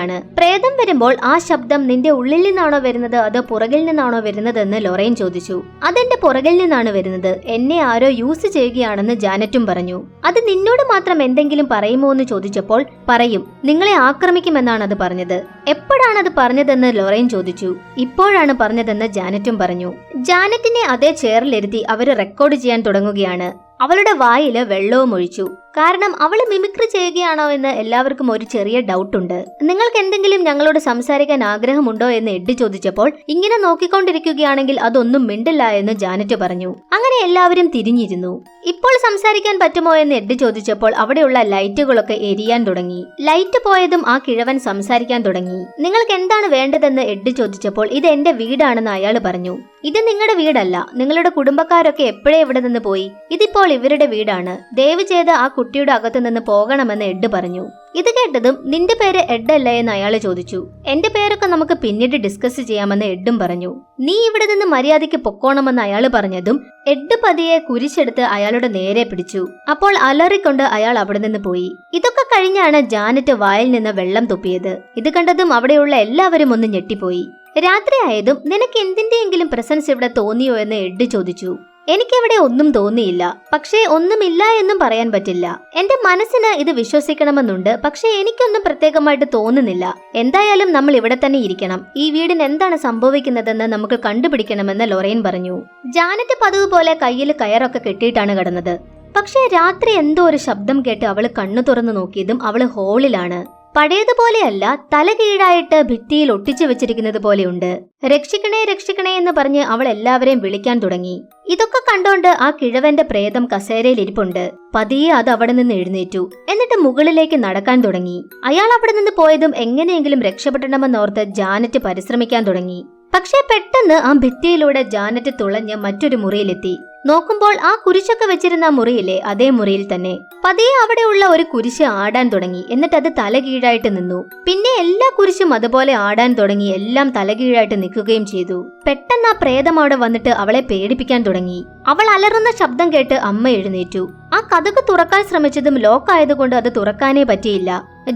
പ്രേതം വരുമ്പോൾ ആ ശബ്ദം നിന്റെ ഉള്ളിൽ നിന്നാണോ വരുന്നത് അതോ പുറകിൽ നിന്നാണോ വരുന്നതെന്ന് ലൊറൈൻ ചോദിച്ചു. അതെന്റെ പുറകിൽ നിന്നാണ് വരുന്നത്, എന്നെ ആരോ യൂസ് ചെയ്യുകയാണെന്ന് ജാനറ്റും പറഞ്ഞു. അത് നിന്നോട് മാത്രം എന്തെങ്കിലും പറയുമോ എന്ന് ചോദിച്ചപ്പോൾ പറയും, നിങ്ങളെ ആക്രമിക്കുമെന്നാണ് അത് പറഞ്ഞത്. എപ്പോഴാണ് അത് പറഞ്ഞതെന്ന് ലൊറൈൻ ചോദിച്ചു. ഇപ്പോഴാണ് പറഞ്ഞതെന്ന് ജാനറ്റും പറഞ്ഞു. ജാനറ്റിനെ അതേ ചെയറിലിരുത്തി അവര് റെക്കോർഡ് ചെയ്യാൻ തുടങ്ങുകയാണ്. അവളുടെ വായില് വെള്ളവും ഒഴിച്ചു. കാരണം അവള് മിമിക്രി ചെയ്യുകയാണോ എന്ന് എല്ലാവർക്കും ഒരു ചെറിയ ഡൗട്ട് ഉണ്ട്. നിങ്ങൾക്ക് എന്തെങ്കിലും ഞങ്ങളോട് സംസാരിക്കാൻ ആഗ്രഹമുണ്ടോ എന്ന് എഡ് ചോദിച്ചപ്പോൾ ഇങ്ങനെ നോക്കിക്കൊണ്ടിരിക്കുകയാണെങ്കിൽ അതൊന്നും മിണ്ടില്ല എന്ന് ജാനറ്റ് പറഞ്ഞു. അങ്ങനെ എല്ലാവരും തിരിഞ്ഞിരുന്നു. ഇപ്പോൾ സംസാരിക്കാൻ പറ്റുമോ എന്ന് എഡ് ചോദിച്ചപ്പോൾ അവിടെയുള്ള ലൈറ്റുകളൊക്കെ എരിയാൻ തുടങ്ങി. ലൈറ്റ് പോയതും ആ കിഴവൻ സംസാരിക്കാൻ തുടങ്ങി. നിങ്ങൾക്ക് എന്താണ് വേണ്ടതെന്ന് എഡ് ചോദിച്ചപ്പോൾ ഇത് എന്റെ വീടാണെന്ന് അയാൾ പറഞ്ഞു. ഇത് നിങ്ങളുടെ വീടല്ല, നിങ്ങളുടെ കുടുംബക്കാരൊക്കെ എപ്പോഴേ ഇവിടെ നിന്ന് പോയി. ഇതിപ്പോൾ ഇവരുടെ വീടാണ്. ദയവ് ചെയ്ത് ആ കുട്ടിയുടെ അകത്തു നിന്ന് പോകണമെന്ന് എഡ് പറഞ്ഞു. ഇത് കേട്ടതും നിന്റെ പേര് എഡ് അല്ലേ എന്ന് അയാൾ ചോദിച്ചു. എന്റെ പേരൊക്കെ നമുക്ക് പിന്നീട് ഡിസ്കസ് ചെയ്യാമെന്ന് എഡും പറഞ്ഞു. നീ ഇവിടെ നിന്ന് മര്യാദയ്ക്ക് പൊക്കോണമെന്ന് അയാൾ പറഞ്ഞതും എഡ് പതിയെ കുരിശെടുത്ത് അയാളുടെ നേരെ പിടിച്ചു. അപ്പോൾ അലറിക്കൊണ്ട് അയാൾ അവിടെ നിന്ന് പോയി. ഇതൊക്കെ കഴിഞ്ഞാണ് ജാനറ്റ് വായിൽ നിന്ന് വെള്ളം തുപ്പിയത്. ഇത് കണ്ടതും അവിടെയുള്ള എല്ലാവരും ഒന്ന് ഞെട്ടിപ്പോയി. രാത്രിയായതും നിനക്ക് എന്തിന്റെയെങ്കിലും പ്രസൻസ് ഇവിടെ തോന്നിയോ എന്ന് എഡ് ചോദിച്ചു. എനിക്കിവിടെ ഒന്നും തോന്നിയില്ല, പക്ഷേ ഒന്നുമില്ല എന്നും പറയാൻ പറ്റില്ല. എന്റെ മനസ്സിന് ഇത് വിശ്വസിക്കണമെന്നുണ്ട്, പക്ഷേ എനിക്കൊന്നും പ്രത്യേകമായിട്ട് തോന്നുന്നില്ല. എന്തായാലും നമ്മൾ ഇവിടെ തന്നെ ഇരിക്കണം. ഈ വീടിന് എന്താണ് സംഭവിക്കുന്നതെന്ന് നമുക്ക് കണ്ടുപിടിക്കണമെന്ന് ലൊറൈൻ പറഞ്ഞു. ജാനറ്റ് പതിവ് പോലെ കയ്യിൽ കയറൊക്കെ കെട്ടിയിട്ടാണ് കിടന്നത്. പക്ഷേ രാത്രി എന്തോ ഒരു ശബ്ദം കേട്ട് അവള് കണ്ണു തുറന്നു നോക്കിയതും അവള് ഹോളിലാണ്. പഴയതുപോലെയല്ല, തല കീഴായിട്ട് ഭിത്തിയിൽ ഒട്ടിച്ചു വെച്ചിരിക്കുന്നത് പോലെയുണ്ട്. രക്ഷിക്കണേ രക്ഷിക്കണേ എന്ന് പറഞ്ഞ് അവൾ എല്ലാവരെയും വിളിക്കാൻ തുടങ്ങി. ഇതൊക്കെ കണ്ടോണ്ട് ആ കിഴവന്റെ പ്രേതം കസേരയിൽ ഇരിപ്പുണ്ട്. പതിയെ അത് അവിടെ നിന്ന് എഴുന്നേറ്റു. എന്നിട്ട് മുകളിലേക്ക് നടക്കാൻ തുടങ്ങി. അയാൾ അവിടെ നിന്ന് പോയതും എങ്ങനെയെങ്കിലും രക്ഷപ്പെടണമെന്നോർത്ത് ജാനറ്റ് പരിശ്രമിക്കാൻ തുടങ്ങി. പക്ഷേ പെട്ടെന്ന് ആ ഭിത്തിയിലൂടെ ജാനറ്റ് തുളഞ്ഞ് മറ്റൊരു മുറിയിലെത്തി. നോക്കുമ്പോൾ ആ കുരിശൊക്കെ വെച്ചിരുന്ന മുറിയിലെ അതേ മുറിയിൽ തന്നെ പതിയെ അവിടെയുള്ള ഒരു കുരിശ് ആടാൻ തുടങ്ങി. എന്നിട്ട് അത് തലകീഴായിട്ട് നിന്നു. പിന്നെ എല്ലാ കുരിശും അതുപോലെ ആടാൻ തുടങ്ങി. എല്ലാം തലകീഴായിട്ട് നിൽക്കുകയും ചെയ്തു. പെട്ടെന്ന് ആ പ്രേതം അവിടെ വന്നിട്ട് അവളെ പേടിപ്പിക്കാൻ തുടങ്ങി. അവൾ അലറുന്ന ശബ്ദം കേട്ട് അമ്മ എഴുന്നേറ്റു. ആ കതക് തുറക്കാൻ ശ്രമിച്ചതും ലോക്കായതുകൊണ്ട് അത് തുറക്കാനേ പറ്റിയില്ല.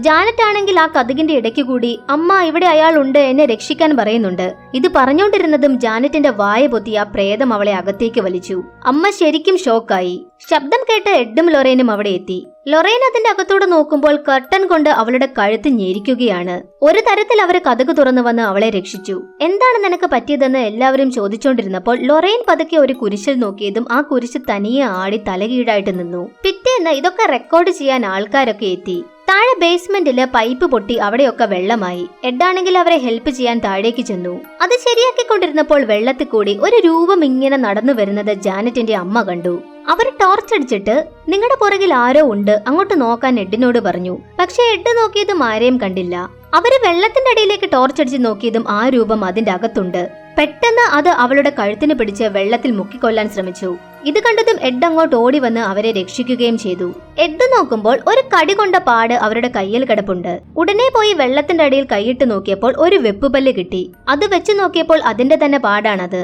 ജാനറ്റ് ആണെങ്കിൽ ആ കതകിന്റെ ഇടയ്ക്ക് കൂടി അമ്മ ഇവിടെ അയാൾ ഉണ്ട്, എന്നെ രക്ഷിക്കാൻ പറയുന്നുണ്ട്. ഇത് പറഞ്ഞുകൊണ്ടിരുന്നതും ജാനറ്റിന്റെ വായ പൊത്തി ആ പ്രേതം അവളെ അകത്തേക്ക് വലിച്ചു. അമ്മ ശരിക്കും ഷോക്കായി. ശബ്ദം കേട്ട് എഡും ലൊറൈനും അവിടെ എത്തി. ലൊറൈൻ അതിന്റെ അകത്തോട് നോക്കുമ്പോൾ കർട്ടൻ കൊണ്ട് അവളുടെ കഴുത്ത് ഞെരിക്കുകയാണ്. ഒരു തരത്തിൽ അവര് കതക് തുറന്നു വന്ന് അവളെ രക്ഷിച്ചു. എന്താണ് നിനക്ക് പറ്റിയതെന്ന് എല്ലാവരും ചോദിച്ചുകൊണ്ടിരുന്നപ്പോൾ ലൊറൈൻ പതുക്കെ ഒരു കുരിശിൽ നോക്കിയതും ആ കുരിശ് തനിയെ ആടി തലകീഴായിട്ട് നിന്നു. പിറ്റേന്ന് ഇതൊക്കെ റെക്കോർഡ് ചെയ്യാൻ ആൾക്കാരൊക്കെ എത്തി. താഴെ ബേസ്മെന്റില് പൈപ്പ് പൊട്ടി അവിടെയൊക്കെ വെള്ളമായി. എഡാണെങ്കിൽ അവരെ ഹെൽപ്പ് ചെയ്യാൻ താഴേക്ക് ചെന്നു. അത് ശരിയാക്കിക്കൊണ്ടിരുന്നപ്പോൾ വെള്ളത്തിൽ കൂടി ഒരു രൂപം ഇങ്ങനെ നടന്നു വരുന്നത് ജാനറ്റിന്റെ അമ്മ കണ്ടു. അവർ ടോർച്ച് അടിച്ചിട്ട് നിങ്ങളുടെ പുറകിൽ ആരോ ഉണ്ട്, അങ്ങോട്ട് നോക്കാൻ എഡിനോട് പറഞ്ഞു. പക്ഷെ എഡ് നോക്കിയതും ആരെയും കണ്ടില്ല. അവര് വെള്ളത്തിന്റെ അടിയിലേക്ക് ടോർച്ച് അടിച്ച് നോക്കിയതും ആ രൂപം അതിന്റെ അകത്തുണ്ട്. പെട്ടെന്ന് അത് അവളുടെ കഴുത്തിന് പിടിച്ച് വെള്ളത്തിൽ മുക്കിക്കൊല്ലാൻ ശ്രമിച്ചു. ഇത് കണ്ടതും എഡ് അങ്ങോട്ട് ഓടി വന്ന് അവരെ രക്ഷിക്കുകയും ചെയ്തു. എഡ് നോക്കുമ്പോൾ ഒരു കടി കൊണ്ട പാട് അവരുടെ കയ്യിൽ കിടപ്പുണ്ട്. ഉടനെ പോയി വെള്ളത്തിന്റെ അടിയിൽ കൈയിട്ട് നോക്കിയപ്പോൾ ഒരു വെപ്പുപല്ല് കിട്ടി. അത് വെച്ച് നോക്കിയപ്പോൾ അതിന്റെ തന്നെ പാടാണത്.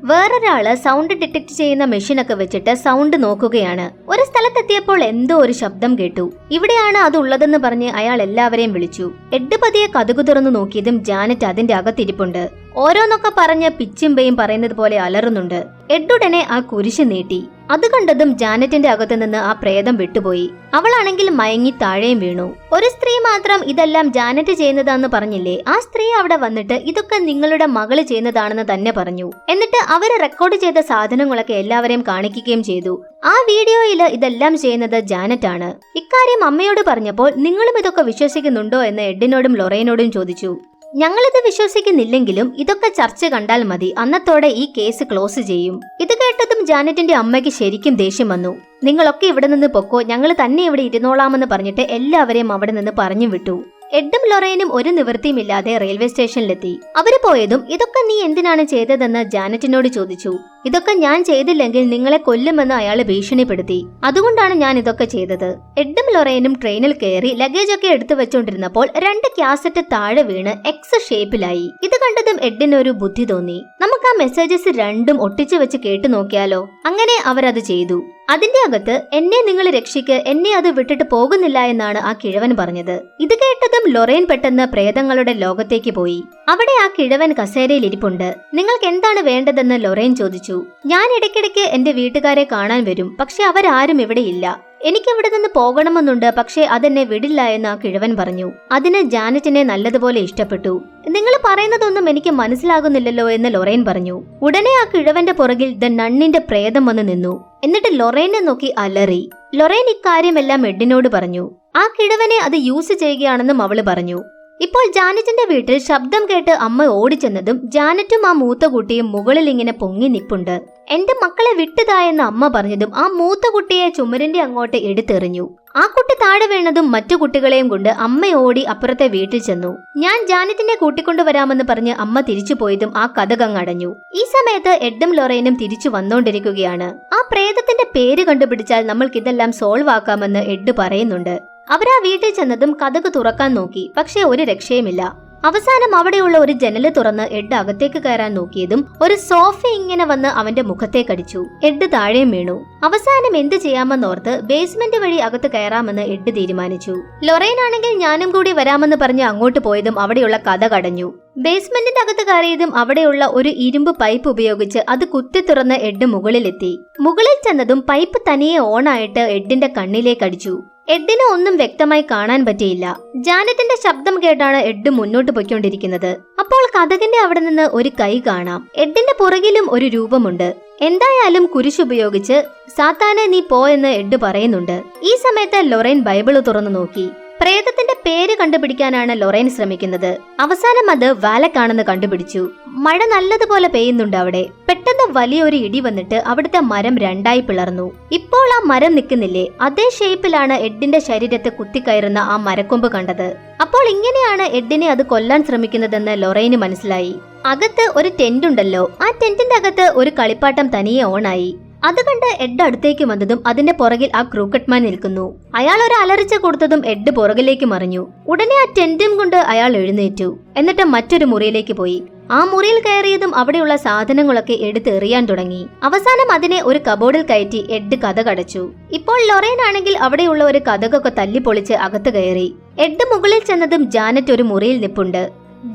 വേറൊരാള് സൗണ്ട് ഡിറ്റക്ട് ചെയ്യുന്ന മെഷീനൊക്കെ വെച്ചിട്ട് സൗണ്ട് നോക്കുകയാണ്. ഒരു സ്ഥലത്തെത്തിയപ്പോൾ എന്തോ ഒരു ശബ്ദം കേട്ടു. ഇവിടെയാണ് അത് ഉള്ളതെന്ന് പറഞ്ഞ് അയാൾ എല്ലാവരെയും വിളിച്ചു. എഡ് പതിയെ കതകു തുറന്നു നോക്കിയതും ജാനറ്റ് അതിന്റെ അകത്തിരിപ്പുണ്ട്. ഓരോന്നൊക്കെ പറഞ്ഞ് പിച്ചിമ്പയും പറയുന്നത് പോലെ അലറുന്നുണ്ട്. എഡുടനെ ആ കുരിശ് നീട്ടി. അത് കണ്ടതും ജാനറ്റിന്റെ അകത്തു നിന്ന് ആ പ്രേതം വിട്ടുപോയി. അവളാണെങ്കിൽ മയങ്ങി താഴെയും വീണു. ഒരു സ്ത്രീ മാത്രം ഇതെല്ലാം ജാനറ്റ് ചെയ്യുന്നതാണെന്ന് പറഞ്ഞില്ലേ? ആ സ്ത്രീ അവിടെ വന്നിട്ട് ഇതൊക്കെ നിങ്ങളുടെ മകള് ചെയ്യുന്നതാണെന്ന് തന്നെ പറഞ്ഞു. എന്നിട്ട് അവര് റെക്കോർഡ് ചെയ്ത സാധനങ്ങളൊക്കെ എല്ലാവരെയും കാണിക്കുകയും ചെയ്തു. ആ വീഡിയോയിൽ ഇതെല്ലാം ചെയ്യുന്നത് ജാനറ്റ് ആണ്. ഇക്കാര്യം അമ്മയോട് പറഞ്ഞപ്പോൾ നിങ്ങളും ഇതൊക്കെ വിശ്വസിക്കുന്നുണ്ടോ എന്ന് എഡിനോടും ലൊറൈനോടും ചോദിച്ചു. ഞങ്ങളിത് വിശ്വസിക്കുന്നില്ലെങ്കിലും ഇതൊക്കെ ചർച്ച കണ്ടാൽ മതി, അന്നത്തോടെ ഈ കേസ് ക്ലോസ് ചെയ്യും. ഇത് കേട്ടതും ജാനറ്റിന്റെ അമ്മയ്ക്ക് ശരിക്കും ദേഷ്യം വന്നു. നിങ്ങളൊക്കെ ഇവിടെ നിന്ന് പൊക്കോ, ഞങ്ങൾ തന്നെ ഇവിടെ ഇരുന്നോളാമെന്ന് പറഞ്ഞിട്ട് എല്ലാവരെയും അവിടെ നിന്ന് പറഞ്ഞു വിട്ടു. എഡും ലൊറൈനും ഒരു നിവൃത്തിയുമില്ലാതെ റെയിൽവേ സ്റ്റേഷനിലെത്തി. അവര് പോയതും ഇതൊക്കെ നീ എന്തിനാണ് ചെയ്തതെന്ന് ജാനറ്റിനോട് ചോദിച്ചു. ഇതൊക്കെ ഞാൻ ചെയ്തില്ലെങ്കിൽ നിങ്ങളെ കൊല്ലുമെന്ന് അയാൾ ഭീഷണിപ്പെടുത്തി. അതുകൊണ്ടാണ് ഞാൻ ഇതൊക്കെ ചെയ്തത്. എഡും ലൊറൈനും ട്രെയിനിൽ കയറി ലഗേജ് ഒക്കെ എടുത്തു വെച്ചോണ്ടിരുന്നപ്പോൾ 2 കാസറ്റ് താഴെ വീണ് എക്സ് ഷേപ്പിലായി. ഇത് കണ്ടതും എഡിന് ഒരു ബുദ്ധി തോന്നി. നമുക്ക് ആ മെസ്സേജസ് രണ്ടും ഒട്ടിച്ചു വെച്ച് കേട്ടു നോക്കിയാലോ? അങ്ങനെ അവരത് ചെയ്തു. അതിന്റെ അകത്ത് എന്നെ നിങ്ങൾ രക്ഷിക്ക്, എന്നെ അത് വിട്ടിട്ട് പോകുന്നില്ല എന്നാണ് ആ കിഴവൻ പറഞ്ഞത്. ഇത് കേട്ടതും ലൊറൈൻ പെട്ടെന്ന് പ്രേതങ്ങളുടെ ലോകത്തേക്ക് പോയി. അവിടെ ആ കിഴവൻ കസേരയിൽ ഇരിപ്പുണ്ട്. നിങ്ങൾക്ക് എന്താണ് വേണ്ടതെന്ന് ലൊറൈൻ ചോദിച്ചു. ഞാൻ ഇടയ്ക്കിടയ്ക്ക് എന്റെ വീട്ടുകാരെ കാണാൻ വരും, പക്ഷെ അവരാരും ഇവിടെ ഇല്ല. എനിക്കിവിടെ നിന്ന് പോകണമെന്നുണ്ട്, പക്ഷേ അതെന്നെ വിടില്ല എന്ന് ആ കിഴവൻ പറഞ്ഞു. അതിന് ജാനറ്റിനെ നല്ലതുപോലെ ഇഷ്ടപ്പെട്ടു. നിങ്ങൾ പറയുന്നതൊന്നും എനിക്ക് മനസ്സിലാകുന്നില്ലല്ലോ എന്ന് ലൊറൈൻ പറഞ്ഞു. ഉടനെ ആ കിഴവന്റെ പുറകിൽ ദ നണ്ണിന്റെ പ്രേതം വന്ന് നിന്നു. എന്നിട്ട് ലൊറൈനെ നോക്കി അലറി. ലൊറൈൻ ഇക്കാര്യമെല്ലാം എഡിനോട് പറഞ്ഞു. ആ കിഴവനെ അത് യൂസ് ചെയ്യുകയാണെന്നും അവള് പറഞ്ഞു. ഇപ്പോൾ ജാനറ്റിന്റെ വീട്ടിൽ ശബ്ദം കേട്ട് അമ്മ ഓടിച്ചെന്നതും ജാനറ്റും ആ മൂത്ത കുട്ടിയും മുകളിൽ ഇങ്ങനെ പൊങ്ങി നിപ്പുണ്ട്. എന്റെ മക്കളെ വിട്ടുതായെന്ന് അമ്മ പറഞ്ഞതും ആ മൂത്ത കുട്ടിയെ ചുമരിന്റെ അങ്ങോട്ട് എടുത്തെറിഞ്ഞു. ആ കുട്ടി താഴെ വീണതും മറ്റു കുട്ടികളെയും കൊണ്ട് അമ്മ ഓടി അപ്പുറത്തെ വീട്ടിൽ ചെന്നു. ഞാൻ ജാനറ്റിനെ കൂട്ടിക്കൊണ്ടുവരാമെന്ന് പറഞ്ഞ് അമ്മ തിരിച്ചു പോയതും ആ കഥകങ്ങടഞ്ഞു. ഈ സമയത്ത് എഡും ലൊറൈനും തിരിച്ചു വന്നോണ്ടിരിക്കുകയാണ്. ആ പ്രേതത്തിന്റെ പേര് കണ്ടുപിടിച്ചാൽ നമ്മൾക്കിതെല്ലാം സോൾവ് ആക്കാമെന്ന് എഡ് പറയുന്നുണ്ട്. അവരാ വീട്ടിൽ ചെന്നതും കഥക് തുറക്കാൻ നോക്കി, പക്ഷേ ഒരു രക്ഷയുമില്ല. അവസാനം അവിടെയുള്ള ഒരു ജനല് തുറന്ന് എഡ് അകത്തേക്ക് കയറാൻ നോക്കിയതും ഒരു സോഫ ഇങ്ങനെ വന്ന് അവന്റെ മുഖത്തേക്കടിച്ചു. എഡ് താഴെയും വീണു. അവസാനം എന്ത് ചെയ്യാമെന്നോർത്ത് ബേസ്മെന്റ് വഴി അകത്ത് കയറാമെന്ന് എഡ് തീരുമാനിച്ചു. ലൊറൈൻ ആണെങ്കിൽ ഞാനും കൂടി വരാമെന്ന് പറഞ്ഞ് അങ്ങോട്ട് പോയതും അവിടെയുള്ള കഥ കടഞ്ഞു. ബേസ്മെന്റിന്റെ അകത്ത് കയറിയതും അവിടെയുള്ള ഒരു ഇരുമ്പ് പൈപ്പ് ഉപയോഗിച്ച് അത് കുത്തി തുറന്ന് എഡ് മുകളിലെത്തി. മുകളിൽ ചെന്നതും പൈപ്പ് തനിയെ ഓണായിട്ട് എഡിന്റെ കണ്ണിലേക്ക് അടിച്ചു. എഡിന് ഒന്നും വ്യക്തമായി കാണാൻ പറ്റിയില്ല. ജാനറ്റിന്റെ ശബ്ദം കേട്ടാണ് എഡ് മുന്നോട്ട് പോയിക്കൊണ്ടിരിക്കുന്നത്. അപ്പോൾ കഥകിന്റെ അവിടെ നിന്ന് ഒരു കൈ കാണാം. എഡിന്റെ പുറകിലും ഒരു രൂപമുണ്ട്. എന്തായാലും കുരിശുപയോഗിച്ച് സാത്താനെ നീ പോ എന്ന് എഡ് പറയുന്നുണ്ട്. ഈ സമയത്ത് ലൊറൈൻ ബൈബിള് തുറന്നു നോക്കി. പ്രേതത്തിന്റെ പേര് കണ്ടുപിടിക്കാനാണ് ലൊറൈൻ ശ്രമിക്കുന്നത്. അവസാനം അത് വാലക്കാണെന്ന് കണ്ടുപിടിച്ചു. മഴ നല്ലതുപോലെ പെയ്യുന്നുണ്ട് അവിടെ. പെട്ടെന്ന് വലിയൊരു ഇടി വന്നിട്ട് അവിടുത്തെ മരം രണ്ടായി പിളർന്നു. ഇപ്പോൾ ആ മരം നിൽക്കുന്നില്ലേ, അതേ ഷേപ്പിലാണ് എഡിന്റെ ശരീരത്തെ കുത്തിക്കയറുന്ന ആ മരക്കൊമ്പ് കണ്ടത്. അപ്പോൾ ഇങ്ങനെയാണ് എഡിനെ അത് കൊല്ലാൻ ശ്രമിക്കുന്നതെന്ന് ലൊറൈന് മനസ്സിലായി. അകത്ത് ഒരു ടെന്റ് ഉണ്ടല്ലോ, ആ ടെന്റിന്റെ അകത്ത് ഒരു കളിപ്പാട്ടം തനിയെ ഓണായി. അത് കണ്ട് എഡ് അടുത്തേക്ക് വന്നതും അതിന്റെ പുറകിൽ ആ ക്രൂക്കറ്റ്മാൻ നിൽക്കുന്നു. അയാൾ ഒരു അലറിച്ച കൊടുത്തതും എഡ് പുറകിലേക്ക് മറിഞ്ഞു. ഉടനെ ആ ടെന്റും കൊണ്ട് അയാൾ എഴുന്നേറ്റു. എന്നിട്ട് മറ്റൊരു മുറിയിലേക്ക് പോയി. ആ മുറിയിൽ കയറിയതും അവിടെയുള്ള സാധനങ്ങളൊക്കെ എടുത്ത് എറിയാൻ തുടങ്ങി. അവസാനം അതിനെ ഒരു കബോർഡിൽ കയറ്റി എഡ് കഥകടച്ചു. ഇപ്പോൾ ലൊറൈൻ ആണെങ്കിൽ അവിടെയുള്ള ഒരു കഥകൊക്കെ തല്ലിപ്പൊളിച്ച് അകത്ത് കയറി. എഡ് മുകളിൽ ചെന്നതും ജാനറ്റ് ഒരു മുറിയിൽ നിപ്പുണ്ട്.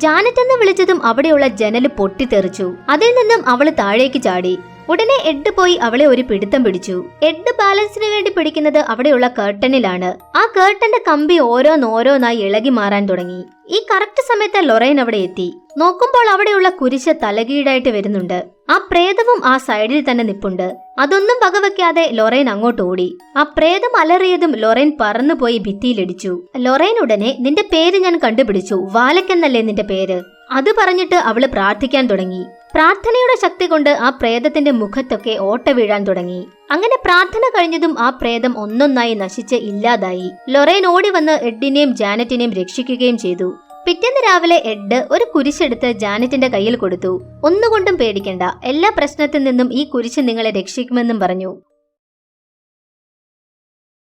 ജാനറ്റ് എന്ന് വിളിച്ചതും അവിടെയുള്ള ജനല് പൊട്ടിത്തെറിച്ചു. അതിൽ നിന്നും അവള് താഴേക്ക് ചാടി. ഉടനെ എഡ് പോയി അവളെ ഒരു പിടുത്തം പിടിച്ചു. എഡ് ബാലൻസിന് വേണ്ടി പിടിക്കുന്നത് അവിടെയുള്ള കർട്ടനിലാണ്. ആ കർട്ടന്റെ കമ്പി ഓരോന്നോരോന്നായി ഇളകി മാറാൻ തുടങ്ങി. ഈ കറക്റ്റ് സമയത്ത് ലൊറൈൻ അവിടെ എത്തി. നോക്കുമ്പോൾ അവിടെയുള്ള കുരിശ് തലകീഴായിട്ട് വരുന്നുണ്ട്. ആ പ്രേതവും ആ സൈഡിൽ തന്നെ നിപ്പുണ്ട്. അതൊന്നും വകവെക്കാതെ ലൊറൈൻ അങ്ങോട്ട് ഓടി. ആ പ്രേതം അലറിയതും ലൊറൈൻ പറന്നുപോയി ഭിത്തിയിലിടിച്ചു. ലൊറൈൻ ഉടനെ നിന്റെ പേര് ഞാൻ കണ്ടുപിടിച്ചു, വാലക്കെന്നല്ലേ നിന്റെ പേര്, അത് പറഞ്ഞിട്ട് അവള് പ്രാർത്ഥിക്കാൻ തുടങ്ങി. പ്രാർത്ഥനയുടെ ശക്തി കൊണ്ട് ആ പ്രേതത്തിന്റെ മുഖത്തൊക്കെ ഓട്ട വീഴാൻ തുടങ്ങി. അങ്ങനെ പ്രാർത്ഥന കഴിഞ്ഞതും ആ പ്രേതം ഒന്നൊന്നായി നശിച്ച് ഇല്ലാതായി. ലൊറൈൻ ഓടി വന്ന് എഡിനെയും ജാനറ്റിനെയും രക്ഷിക്കുകയും ചെയ്തു. പിറ്റേന്ന് രാവിലെ എഡ് ഒരു കുരിശെടുത്ത് ജാനറ്റിന്റെ കയ്യിൽ കൊടുത്തു. ഒന്നുകൊണ്ടും പേടിക്കണ്ട, എല്ലാ പ്രശ്നത്തിൽ നിന്നും ഈ കുരിശ് നിങ്ങളെ രക്ഷിക്കുമെന്നും പറഞ്ഞു.